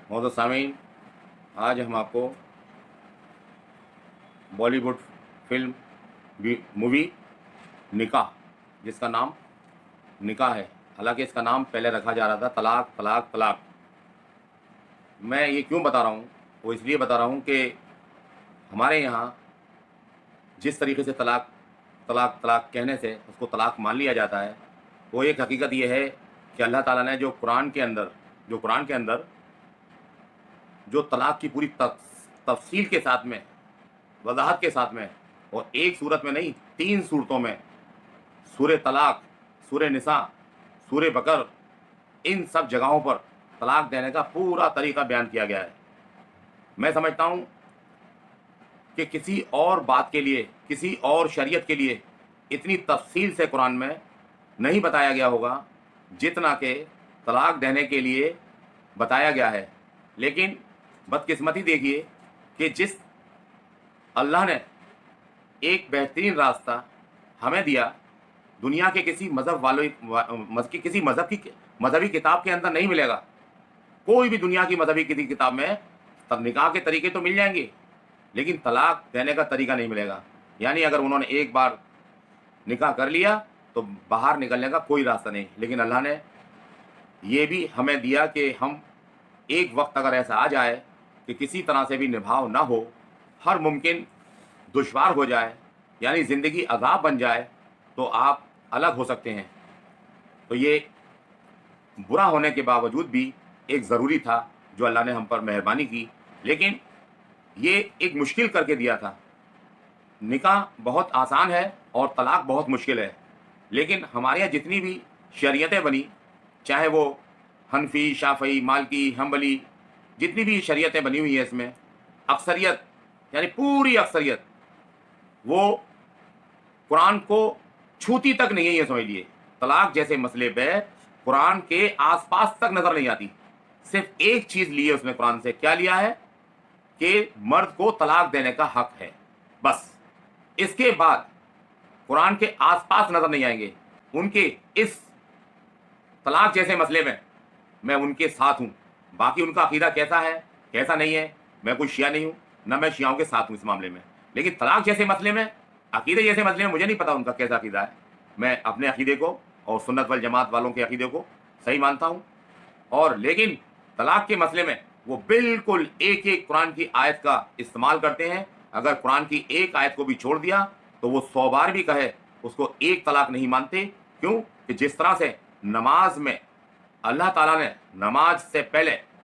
मोहतरम सामीन, आज हम आपको बॉलीवुड फिल्म मूवी निकाह, जिसका नाम निकाह है, हालांकि इसका नाम पहले रखा जा रहा था तलाक तलाक तलाक। मैं ये क्यों बता रहा हूँ? वो इसलिए बता रहा हूँ कि हमारे यहाँ जिस तरीके से तलाक तलाक तलाक कहने से उसको तलाक मान लिया जाता है, वो एक हकीकत ये है कि अल्लाह ताला ने जो कुरान के अंदर जो तलाक की पूरी तफसील के साथ में, वजाहत के साथ में, और एक सूरत में नहीं 3 सूरतों में, सूरे तलाक, सूरे निसा, सूरे बकर, इन सब जगहों पर तलाक देने का पूरा तरीका बयान किया गया है। मैं समझता हूँ कि किसी और बात के लिए, किसी और शरीयत के लिए इतनी तफसील से कुरान में नहीं बताया गया होगा जितना कि तलाक देने के लिए बताया गया है। लेकिन बदकिस्मती देखिए कि जिस अल्लाह ने एक बेहतरीन रास्ता हमें दिया, दुनिया के किसी किसी मजहबी किताब के अंदर नहीं मिलेगा। कोई भी दुनिया की मजहबी किसी किताब में तब निकाह के तरीके तो मिल जाएंगे, लेकिन तलाक देने का तरीका नहीं मिलेगा। यानी अगर उन्होंने एक बार निकाह कर लिया तो बाहर निकलने का कोई रास्ता नहीं। लेकिन अल्लाह ने ये भी हमें दिया कि हम एक वक्त अगर ऐसा आ जाए कि किसी तरह से भी निभाव ना हो, हर मुमकिन दुश्वार हो जाए, यानी ज़िंदगी अज़ाब बन जाए, तो आप अलग हो सकते हैं। तो ये बुरा होने के बावजूद भी एक ज़रूरी था जो अल्लाह ने हम पर मेहरबानी की, लेकिन ये एक मुश्किल करके दिया था। निकाह बहुत आसान है और तलाक बहुत मुश्किल है। लेकिन हमारे यहाँ जितनी भी शरीयतें बनी, चाहे वो हनफी, शाफ़ई, मालकी, हम्बली, जितनी भी शरीयतें बनी हुई हैं, इसमें अक्सरियत, यानी पूरी अक्सरियत, वो कुरान को छूती तक नहीं है। ये समझ लिए तलाक जैसे मसले पे कुरान के आसपास तक नजर नहीं आती। सिर्फ एक चीज ली है उसने कुरान से, क्या लिया है कि मर्द को तलाक देने का हक है, बस। इसके बाद कुरान के आसपास नजर नहीं आएंगे। उनके इस तलाक जैसे मसले में मैं उनके साथ हूं। बाकी उनका अकीदा कैसा है कैसा नहीं है, मैं कोई शिया नहीं हूं, ना मैं शियाओं के साथ हूं इस मामले में। लेकिन तलाक जैसे मसले में, अकीदे जैसे मसले में मुझे नहीं पता उनका कैसा अकीदा है। मैं अपने अकीदे को और सुन्नत वल जमात वालों के अकीदे को सही मानता हूं, और लेकिन तलाक के मसले में वो बिल्कुल एक एक कुरान की आयत का इस्तेमाल करते हैं। अगर कुरान की एक आयत को भी छोड़ दिया तो वो 100 बार भी कहे उसको एक तलाक नहीं मानते। क्यों? कि जिस तरह से नमाज में अल्लाह ताला ने नमाज से पहले